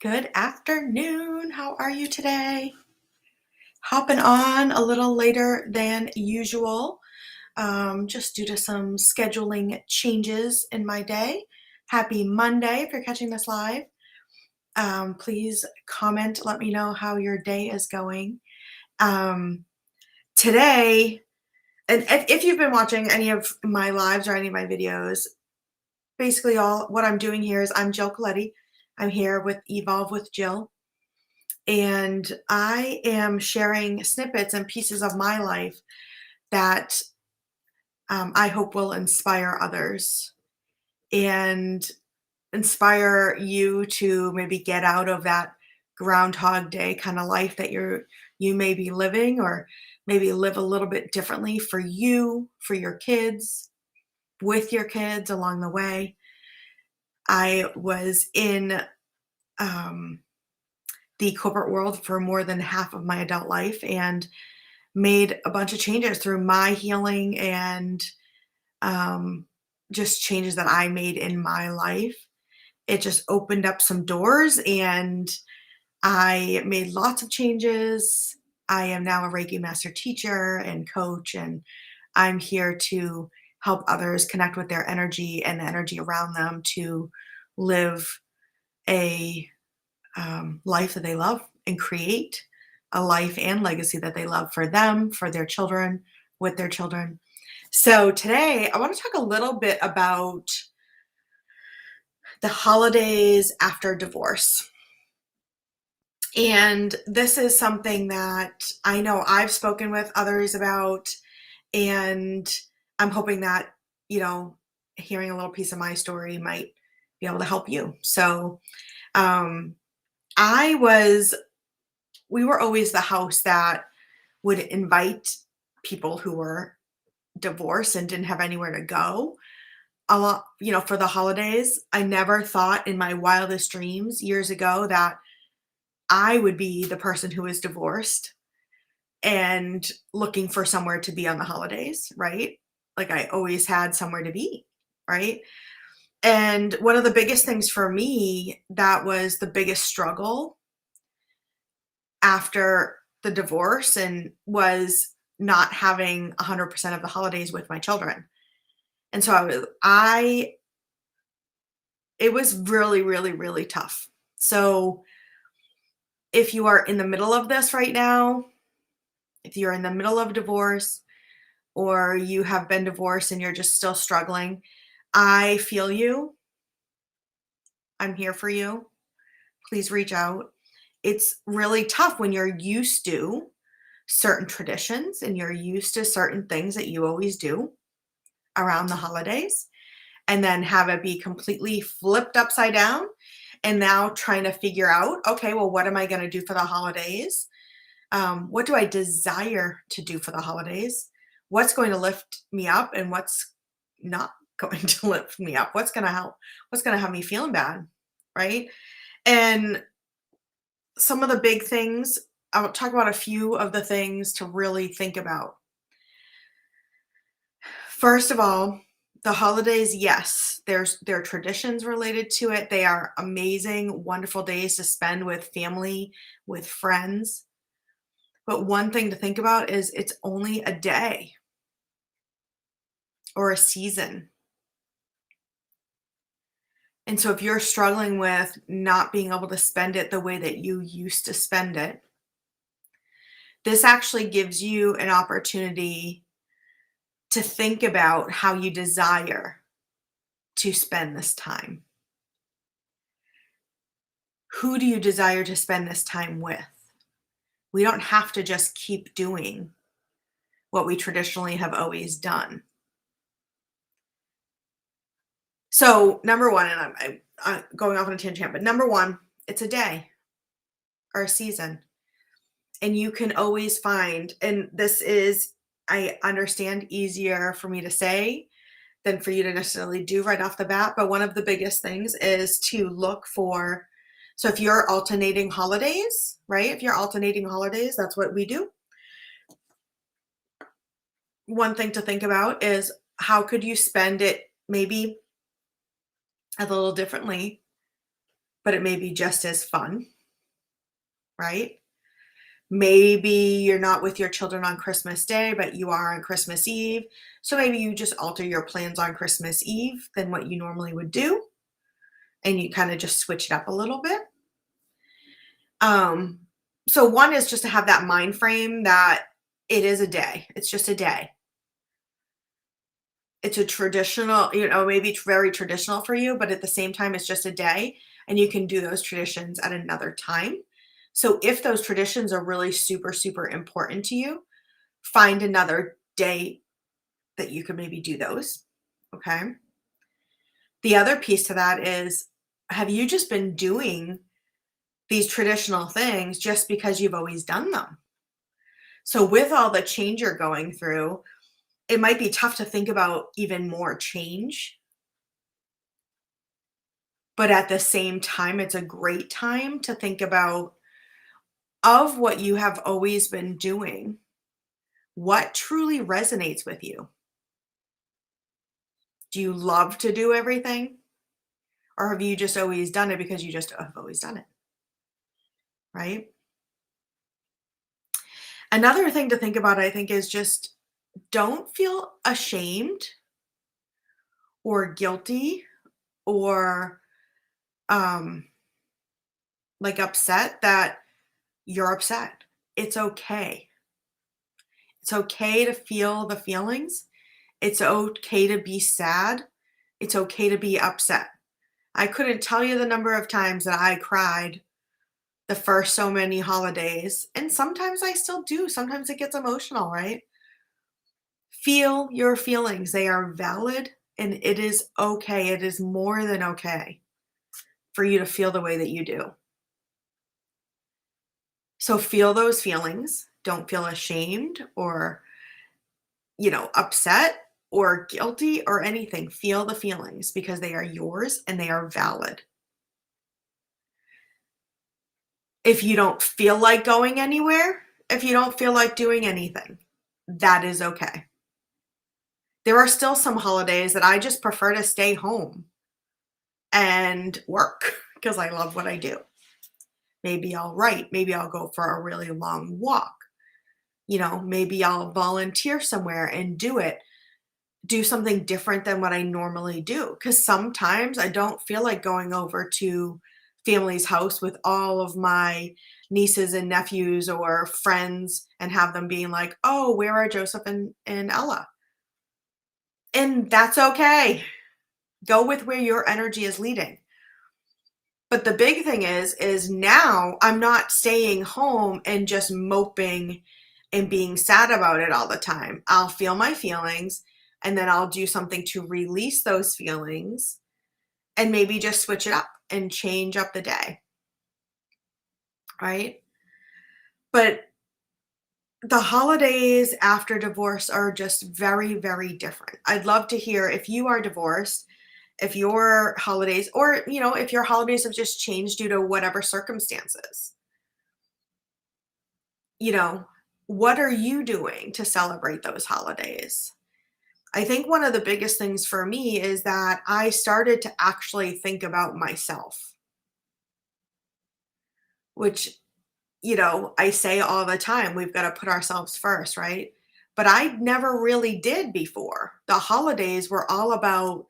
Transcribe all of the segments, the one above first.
Good afternoon. How are you today? Hopping on a little later than usual, just due to some scheduling changes in my day. Happy Monday if you're catching this live. Please comment, let me know how your day is going. Um, Today, and if you've been watching any of my lives or any of my videos, basically all what I'm doing here is I'm Jill Coletti. I'm here with Evolve with Jill. And I am sharing snippets and pieces of my life that I hope will inspire others and inspire you to maybe get out of that Groundhog Day kind of life that you may be living, or maybe live a little bit differently for you, for your kids, with your kids along the way. I was in the corporate world for more than half of my adult life and made a bunch of changes through my healing and um, just changes that I made in my life. It just opened up some doors and I made lots of changes. I am now a Reiki master teacher and coach, and I'm here to help others connect with their energy and the energy around them to live a life that they love and create a life and legacy that they love for them, for their children, with their children. So today I want to talk a little bit about the holidays after divorce. And this is something that I know I've spoken with others about, and I'm hoping that, you know, hearing a little piece of my story might be able to help you. So, um, I was we were always the house that would invite people who were divorced and didn't have anywhere to go a lot, for the holidays. I never thought in my wildest dreams years ago that I would be the person who was divorced and looking for somewhere to be on the holidays, right? Like I always had somewhere to be, right? And one of the biggest things for me that was the biggest struggle after the divorce and was not having 100% of the holidays with my children. And so it was really, really, really tough. So if you are in the middle of this right now, if you're in the middle of divorce or you have been divorced and you're just still struggling, I feel you. I'm here for you. Please reach out. It's really tough when you're used to certain traditions and you're used to certain things that you always do around the holidays, and then have it be completely flipped upside down and now trying to figure out, okay, well, what am I going to do for the holidays? What do I desire to do for the holidays? What's going to lift me up and what's not going to lift me up? What's going to help? What's going to have me feeling bad? Right. And some of the big things, I'll talk about a few of the things to really think about. First of all, the holidays, yes, there are traditions related to it. They are amazing, wonderful days to spend with family, with friends. But one thing to think about is it's only a day or a season. And so if you're struggling with not being able to spend it the way that you used to spend it, this actually gives you an opportunity to think about how you desire to spend this time. Who do you desire to spend this time with? We don't have to just keep doing what we traditionally have always done. So, number one, and I'm going off on a tangent, but number one, it's a day or a season. And you can always find, and this is, I understand, easier for me to say than for you to necessarily do right off the bat. But one of the biggest things is to look for, so if you're alternating holidays, right? If you're alternating holidays, that's what we do. One thing to think about is how could you spend it maybe a little differently, but it may be just as fun, right? Maybe you're not with your children on Christmas Day, but you are on Christmas Eve. So maybe you just alter your plans on Christmas Eve than what you normally would do, and you kind of just switch it up a little bit. Um, so one is just to have that mind frame that it is a day. It's just a day. It's a traditional, maybe it's very traditional for you, but at the same time, it's just a day and you can do those traditions at another time. So if those traditions are really super, super important to you, find another day that you could maybe do those. Okay. The other piece to that is, have you just been doing these traditional things just because you've always done them? So with all the change you're going through, it might be tough to think about even more change, but at the same time, it's a great time to think about, of what you have always been doing, what truly resonates with you? Do you love to do everything? Or have you just always done it because you just have always done it, right? Another thing to think about, I think, is just don't feel ashamed or guilty or um, like upset that you're upset. It's okay. It's okay to feel the feelings. It's okay to be sad. It's okay to be upset. I couldn't tell you the number of times that I cried the first so many holidays, and sometimes I still do. Sometimes it gets emotional, right? Feel your feelings. They are valid and it is okay. It is more than okay for you to feel the way that you do. So feel those feelings. Don't feel ashamed or, upset or guilty or anything. Feel the feelings because they are yours and they are valid. If you don't feel like going anywhere, if you don't feel like doing anything, that is okay. There are still some holidays that I just prefer to stay home and work because I love what I do. Maybe I'll write, maybe I'll go for a really long walk. Maybe I'll volunteer somewhere and do something different than what I normally do. Because sometimes I don't feel like going over to family's house with all of my nieces and nephews or friends and have them being like, oh, where are Joseph and Ella? And that's okay. Go with where your energy is leading. But the big thing is now I'm not staying home and just moping and being sad about it all the time. I'll feel my feelings and then I'll do something to release those feelings and maybe just switch it up and change up the day. Right? But the holidays after divorce are just very, very different. I'd love to hear if you are divorced, if your holidays, or, if your holidays have just changed due to whatever circumstances. you know, what are you doing to celebrate those holidays? I think one of the biggest things for me is that I started to actually think about myself, which, I say all the time, we've got to put ourselves first, right? But I never really did before. The holidays were all about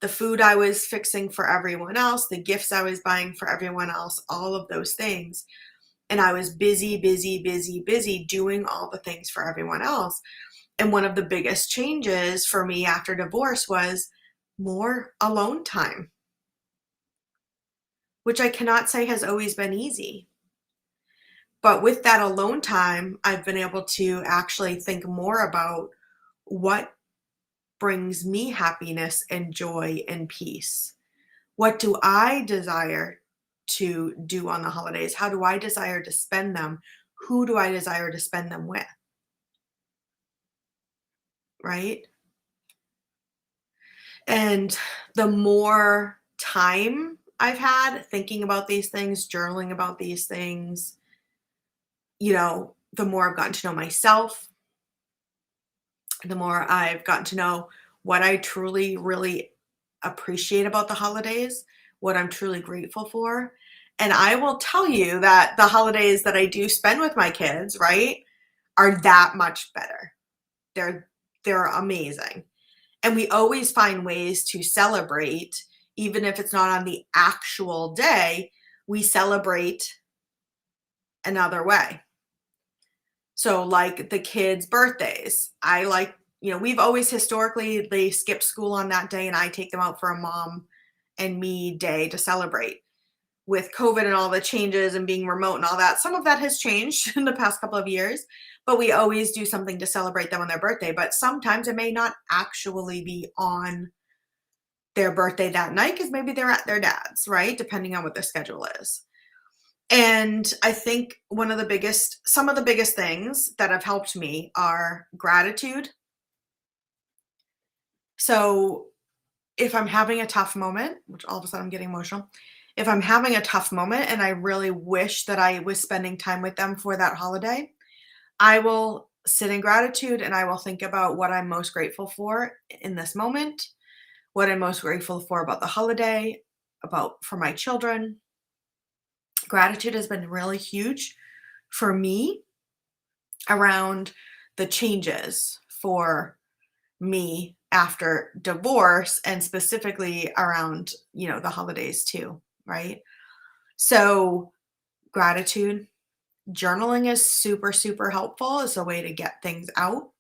the food I was fixing for everyone else, the gifts I was buying for everyone else, all of those things. And I was busy, busy, busy, busy doing all the things for everyone else. And one of the biggest changes for me after divorce was more alone time, which I cannot say has always been easy. But with that alone time, I've been able to actually think more about what brings me happiness and joy and peace. What do I desire to do on the holidays? How do I desire to spend them? Who do I desire to spend them with? Right? And the more time I've had thinking about these things, journaling about these things, the more I've gotten to know myself, the more I've gotten to know what I truly, really appreciate about the holidays, what I'm truly grateful for. And I will tell you that the holidays that I do spend with my kids, right, are that much better. They're they're amazing. And we always find ways to celebrate, even if it's not on the actual day, we celebrate another way. So, like the kids' birthdays, I like, we've always historically, they skip school on that day and I take them out for a mom and me day to celebrate. With COVID and all the changes and being remote and all that, some of that has changed in the past couple of years, but we always do something to celebrate them on their birthday. But sometimes it may not actually be on their birthday that night because maybe they're at their dad's, right? Depending on what their schedule is. And I think some of the biggest things that have helped me are gratitude. So if I'm having a tough moment, which all of a sudden I'm getting emotional, if I'm having a tough moment and I really wish that I was spending time with them for that holiday, I will sit in gratitude and I will think about what I'm most grateful for in this moment, what I'm most grateful for about the holiday, about for my children. Gratitude has been really huge for me around the changes for me after divorce and specifically around, the holidays too, right? So, gratitude, journaling is super, super helpful as a way to get things out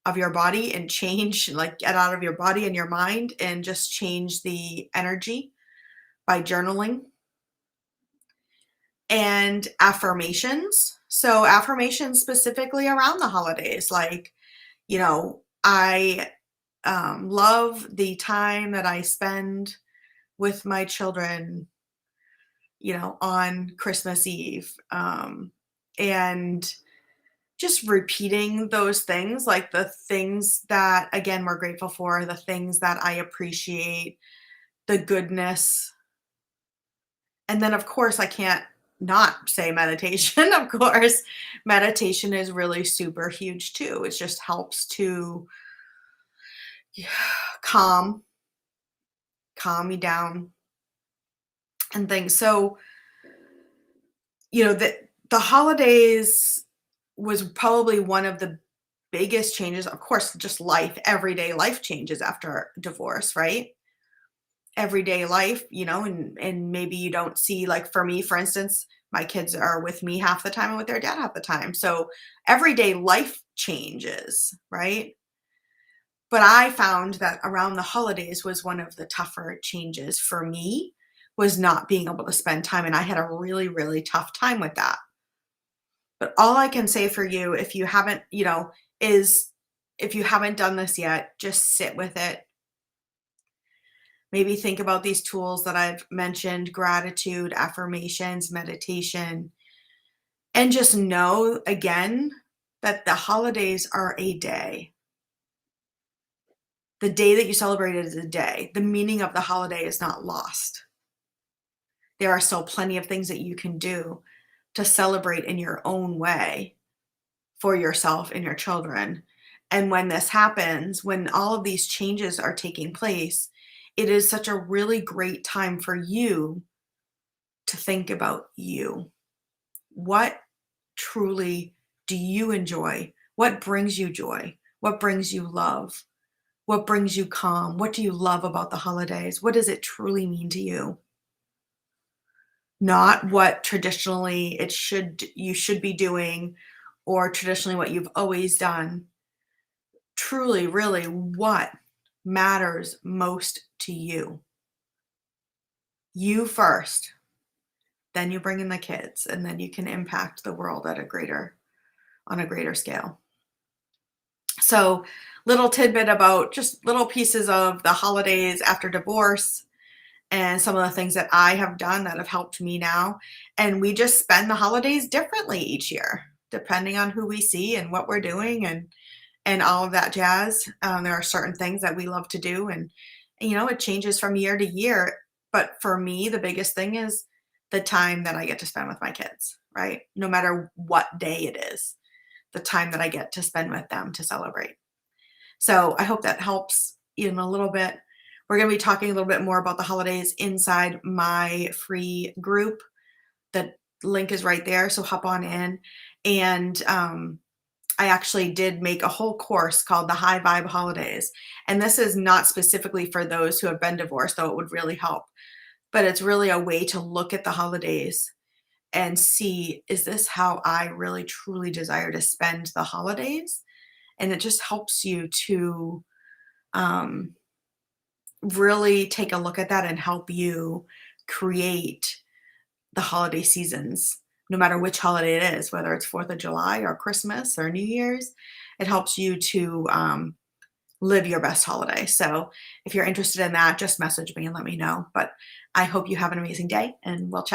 of your body and change, like get out of your body and your mind and just change the energy by journaling. And affirmations. So, affirmations specifically around the holidays, like, I love the time that I spend with my children, on Christmas Eve. And just repeating those things, like the things that, again, we're grateful for, the things that I appreciate, the goodness. And then, of course, I can't not say meditation. Of course, meditation is really super huge too. It just helps to calm, calm me down and things. So, the holidays was probably one of the biggest changes. Of course, just life, everyday life changes after divorce, right? Everyday life, and maybe you don't see, like for me, for instance, my kids are with me half the time and with their dad half the time. So everyday life changes, right? But I found that around the holidays was one of the tougher changes for me, was not being able to spend time. And I had a really, really tough time with that. But all I can say for you, if you haven't, is if you haven't done this yet, just sit with it. Maybe think about these tools that I've mentioned: gratitude, affirmations, meditation, and just know again that the holidays are a day. The day that you celebrate it is a day. The meaning of the holiday is not lost. There are still plenty of things that you can do to celebrate in your own way for yourself and your children. And when this happens, when all of these changes are taking place, it is such a really great time for you to think about you. What truly do you enjoy? What brings you joy? What brings you love? What brings you calm? What do you love about the holidays? What does it truly mean to you? Not what traditionally you should be doing, or traditionally what you've always done. Truly, really, what matters most to you? You first, then you bring in the kids, and then you can impact the world on a greater scale. So, little tidbit about just little pieces of the holidays after divorce and some of the things that I have done that have helped me now. And we just spend the holidays differently each year, depending on who we see and what we're doing and all of that jazz. There are certain things that we love to do, and it changes from year to year. But for me, the biggest thing is the time that I get to spend with my kids, right? No matter what day it is, the time that I get to spend with them to celebrate. So I hope that helps even a little bit. We're going to be talking a little bit more about the holidays inside my free group. The link is right there, so hop on in. And I actually did make a whole course called the High Vibe Holidays. And this is not specifically for those who have been divorced, though it would really help. But it's really a way to look at the holidays and see, is this how I really truly desire to spend the holidays? And it just helps you to um, really take a look at that and help you create the holiday seasons, no matter which holiday it is, whether it's 4th of July or Christmas or New Year's. It helps you to live your best holiday. So if you're interested in that, just message me and let me know. But I hope you have an amazing day, and we'll chat.